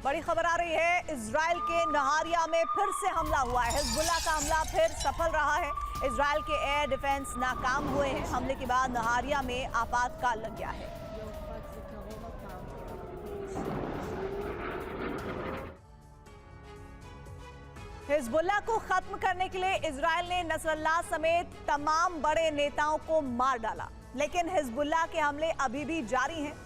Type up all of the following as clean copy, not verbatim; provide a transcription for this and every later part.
बड़ी खबर आ रही है, इजराइल के नहारिया में फिर से हमला हुआ है। हिजबुल्लाह का हमला फिर सफल रहा है। इजराइल के एयर डिफेंस नाकाम हुए हैं। हमले के बाद नहारिया में आपातकाल लग गया है। हिजबुल्लाह को खत्म करने के लिए इजराइल ने नसरल्लाह समेत तमाम बड़े नेताओं को मार डाला, लेकिन हिजबुल्लाह के हमले अभी भी जारी हैं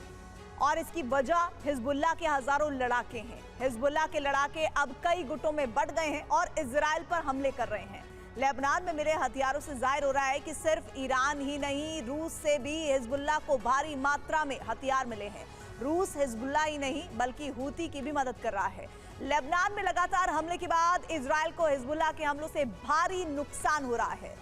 और इसकी वजह हिजबुल्लाह के हजारों लड़ाके हैं। हिजबुल्लाह के लड़ाके अब कई गुटों में बढ़ गए हैं और इजराइल पर हमले कर रहे हैं। लेबनान में मिले हथियारों से जाहिर हो रहा है कि सिर्फ ईरान ही नहीं, रूस से भी हिजबुल्लाह को भारी मात्रा में हथियार मिले हैं। रूस हिजबुल्लाह ही नहीं बल्कि हूती की भी मदद कर रहा है। लेबनान में लगातार हमले के बाद इजराइल को हिजबुल्लाह के हमलों से भारी नुकसान हो रहा है।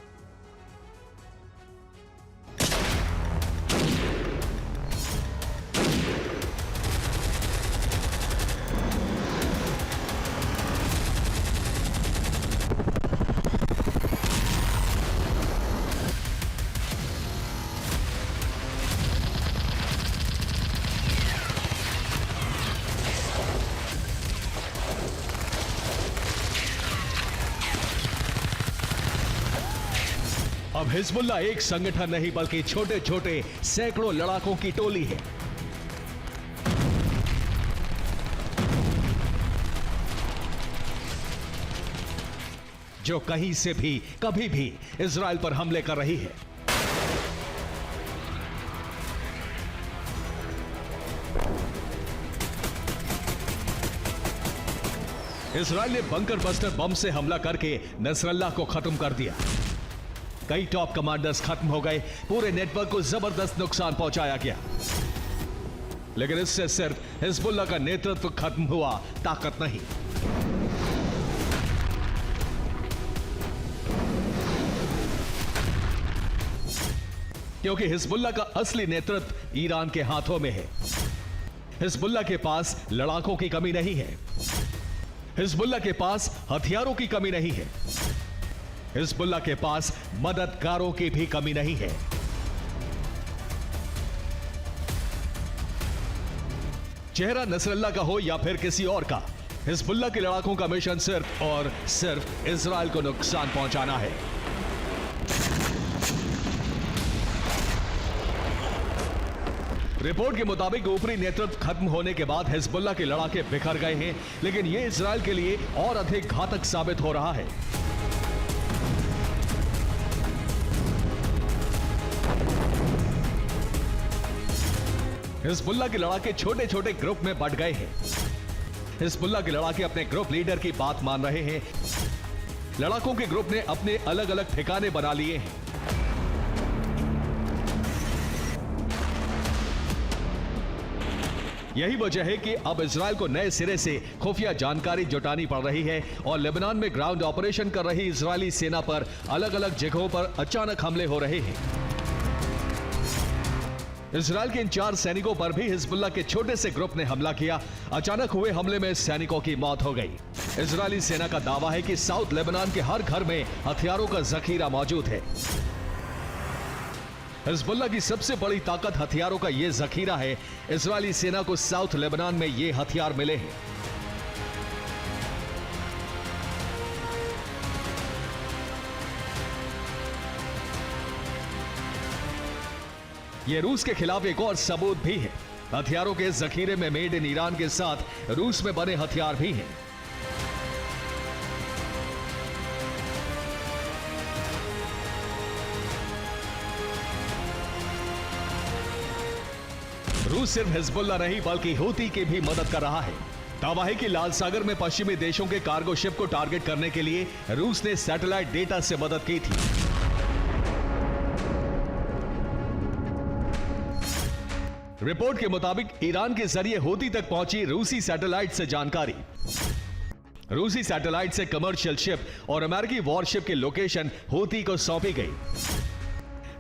अब हिजबुल्लाह एक संगठन नहीं बल्कि छोटे छोटे सैकड़ों लड़ाकों की टोली है। जो कहीं से भी कभी भी इजराइल पर हमले कर रही है। इजराइल ने बंकर बस्टर बम से हमला करके नसरल्लाह को खत्म कर दिया। कई टॉप कमांडर्स खत्म हो गए, पूरे नेटवर्क को जबरदस्त नुकसान पहुंचाया गया। लेकिन इससे सिर्फ हिजबुल्लाह का नेतृत्व खत्म हुआ, ताकत नहीं। क्योंकि हिजबुल्लाह का असली नेतृत्व ईरान के हाथों में है। हिजबुल्लाह के पास लड़ाकों की कमी नहीं है। हिजबुल्लाह के पास हथियारों की कमी नहीं है। हिजबुल्लाह के पास मददगारों की भी कमी नहीं है। चेहरा नसरल्लाह का हो या फिर किसी और का, हिजबुल्लाह के लड़ाकों का मिशन सिर्फ और सिर्फ इजराइल को नुकसान पहुंचाना है। रिपोर्ट के मुताबिक ऊपरी नेतृत्व खत्म होने के बाद हिजबुल्लाह के लड़ाके बिखर गए हैं, लेकिन यह इजराइल के लिए और अधिक घातक साबित हो रहा है। हिजबुल्लाह के लड़ाके छोटे छोटे ग्रुप में बंट गए हैं। हिजबुल्लाह के लड़ाके अपने ग्रुप लीडर की बात मान रहे हैं। लड़ाकों के ग्रुप ने अपने अलग अलग ठिकाने बना लिए हैं। यही वजह है कि अब इजराइल को नए सिरे से खुफिया जानकारी जुटानी पड़ रही है और लेबनान में ग्राउंड ऑपरेशन कर रही इजरायली सेना पर अलग अलग जगहों पर अचानक हमले हो रहे हैं। इजराइल के इन 4 सैनिकों पर भी हिजबुल्लाह के छोटे से ग्रुप ने हमला किया। अचानक हुए हमले में सैनिकों की मौत हो गई। इजरायली सेना का दावा है कि साउथ लेबनान के हर घर में हथियारों का जखीरा मौजूद है। हिजबुल्लाह की सबसे बड़ी ताकत हथियारों का यह जखीरा है। इजरायली सेना को साउथ लेबनान में ये हथियार मिले हैं। यह रूस के खिलाफ एक और सबूत भी है। हथियारों के जखीरे में मेड इन ईरान के साथ रूस में बने हथियार भी हैं। रूस सिर्फ हिजबुल्लाह नहीं बल्कि हूती की भी मदद कर रहा है। दावा है कि लाल सागर में पश्चिमी देशों के कार्गो शिप को टारगेट करने के लिए रूस ने सैटेलाइट डेटा से मदद की थी। रिपोर्ट के मुताबिक ईरान के जरिए हूती तक पहुंची रूसी सैटेलाइट से जानकारी। रूसी सैटेलाइट से कमर्शियल शिप और अमेरिकी वॉरशिप की लोकेशन हूती को सौंपी गई।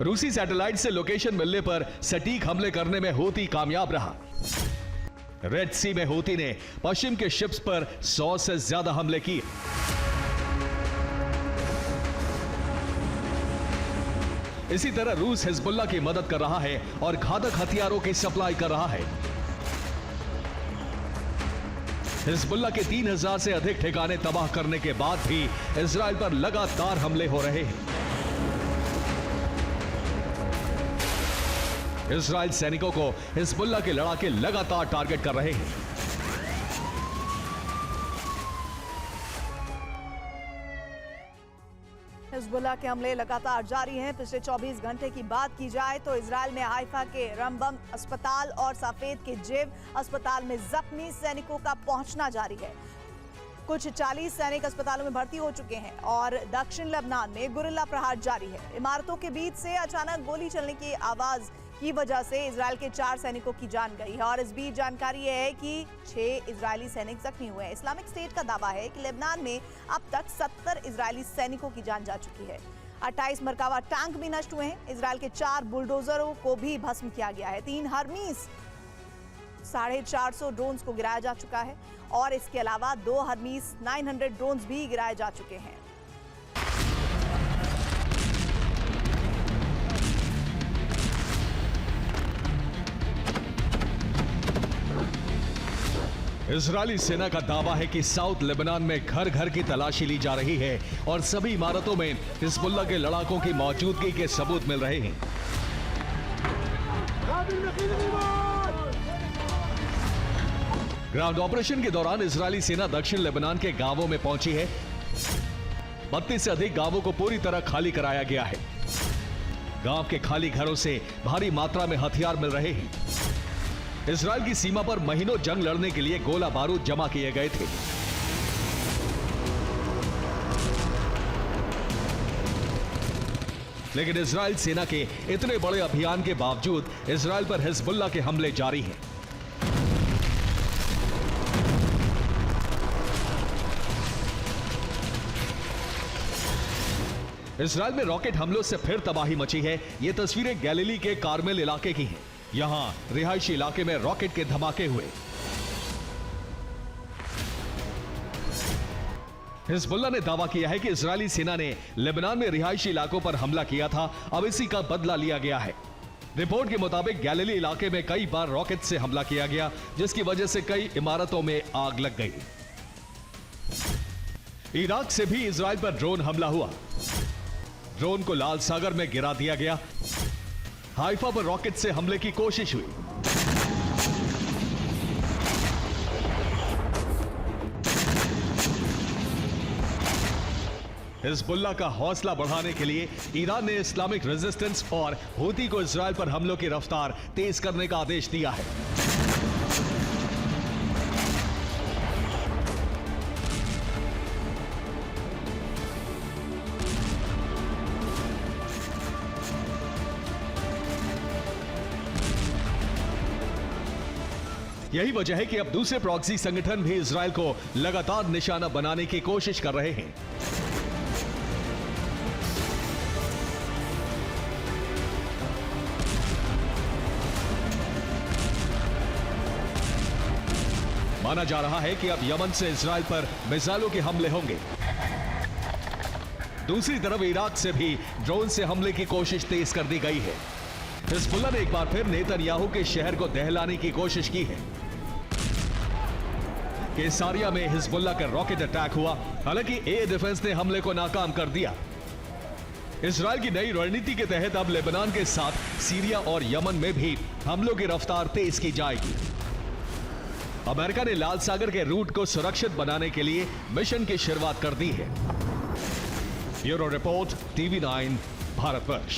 रूसी सैटेलाइट से लोकेशन मिलने पर सटीक हमले करने में हूती कामयाब रहा। रेड सी में हूती ने पश्चिम के शिप्स पर 100 से ज्यादा हमले किए। इसी तरह रूस हिजबुल्लाह की मदद कर रहा है और घातक हथियारों की सप्लाई कर रहा है। हिजबुल्लाह के 3000 से अधिक ठिकाने तबाह करने के बाद भी इजराइल पर लगातार हमले हो रहे हैं। इजराइल सैनिकों को हिजबुल्लाह के लड़ाके लगातार टारगेट कर रहे हैं। हिजबुल्लाह के हमले लगातार जारी हैं। पिछले 24 घंटे की बात की जाए तो इजराइल में हाइफा के रमबम अस्पताल और साफेद के जेव अस्पताल में जख्मी सैनिकों का पहुंचना जारी है। कुछ 40 सैनिक अस्पतालों में भर्ती हो चुके हैं और दक्षिण लेबनान में गुरिल्ला प्रहार जारी है। इमारतों के बीच से अचानक गोली चलने की आवाज की वजह से इजराइल के 4 सैनिकों की जान गई है और इस बीच जानकारी यह है कि 6 इजरायली सैनिक जख्मी हुए हैं। इस्लामिक स्टेट का दावा है कि लेबनान में अब तक 70 इजरायली सैनिकों की जान जा चुकी है। 28 मरकावा टैंक भी नष्ट हुए हैं। इजराइल के 4 बुलडोजरों को भी भस्म किया गया है। 3 हर्मीस 450 ड्रोन्स को गिराया जा चुका है और इसके अलावा 2 हर्मीस 900 ड्रोन्स भी गिराए जा चुके हैं। इजरायली सेना का दावा है कि साउथ लेबनान में घर घर की तलाशी ली जा रही है और सभी इमारतों में हिजबुल्लाह के लड़ाकों की मौजूदगी के सबूत मिल रहे हैं। ग्राउंड ऑपरेशन के दौरान इजरायली सेना दक्षिण लेबनान के गांवों में पहुंची है। 32 से अधिक गांवों को पूरी तरह खाली कराया गया है। गांव के खाली घरों से भारी मात्रा में हथियार मिल रहे हैं। इजराइल की सीमा पर महीनों जंग लड़ने के लिए गोला बारूद जमा किए गए थे। लेकिन इजराइल सेना के इतने बड़े अभियान के बावजूद इजराइल पर हिजबुल्लाह के हमले जारी हैं। इजराइल में रॉकेट हमलों से फिर तबाही मची है। ये तस्वीरें गैलिली के कार्मेल इलाके की हैं। यहां रिहायशी इलाके में रॉकेट के धमाके हुए। हिजबुल्लाह ने दावा किया है कि इजरायली सेना ने लेबनान में रिहायशी इलाकों पर हमला किया था। अब इसी का बदला लिया गया है। रिपोर्ट के मुताबिक गैलिली इलाके में कई बार रॉकेट से हमला किया गया, जिसकी वजह से कई इमारतों में आग लग गई। इराक से भी इजराइल पर ड्रोन हमला हुआ। ड्रोन को लाल सागर में गिरा दिया गया। हाइफा पर रॉकेट से हमले की कोशिश हुई। हिजबुल्लाह का हौसला बढ़ाने के लिए ईरान ने इस्लामिक रेजिस्टेंस और हूती को इजराइल पर हमलों की रफ्तार तेज करने का आदेश दिया है। यही वजह है कि अब दूसरे प्रॉक्सी संगठन भी इजराइल को लगातार निशाना बनाने की कोशिश कर रहे हैं। माना जा रहा है कि अब यमन से इजराइल पर मिसाइलों के हमले होंगे। दूसरी तरफ इराक से भी ड्रोन से हमले की कोशिश तेज कर दी गई है। हिजबुल्लाह ने एक बार फिर नेतन्याहू के शहर को दहलाने की कोशिश की है। केसारिया में हिजबुल्लाह का रॉकेट अटैक हुआ, हालांकि एयर डिफेंस ने हमले को नाकाम कर दिया। इजराइल की नई रणनीति के तहत अब लेबनान के साथ सीरिया और यमन में भी हमलों की रफ्तार तेज की जाएगी। अमेरिका ने लाल सागर के रूट को सुरक्षित बनाने के लिए मिशन की शुरुआत कर दी है। Bureau report, TV9 Bharatvarsh.